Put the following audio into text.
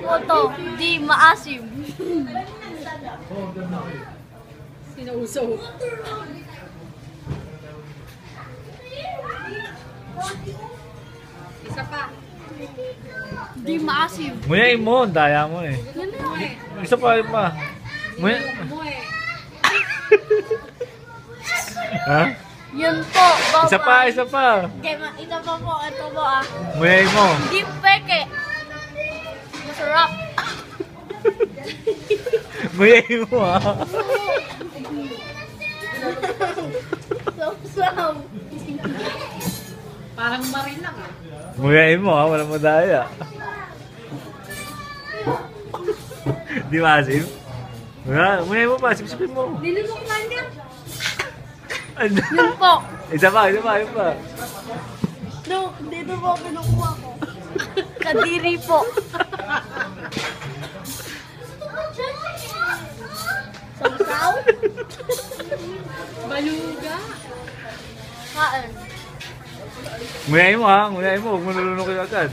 po to. Di maasim. Sinauso. Isa pa. Di maasim. Nguyain mo, daya mo eh. Yun na yun. Isa pa, isa pa. Nguya... Umuwi. Ha? Yun po. Baba. Isa pa, isa pa. Okay, ito pa po. Ito po ah. Nguyain mo. Di peke. Masarap. Nguyain mo ha. Saw-saw. Parang marin lang ah. Nguyain mo ha, walang madaya. Di ba, Asim? Nguyain mo pa, sipsipin mo. Nilunok na niya. Ano? Yun po. Isa pa, isa pa, isa pa. No, dito po kinukuha ko. Kadiri po. Saw-saw? Baluga. Kaan. Nguyain mo ha, nguyain mo. Huwag mo nalunok agad.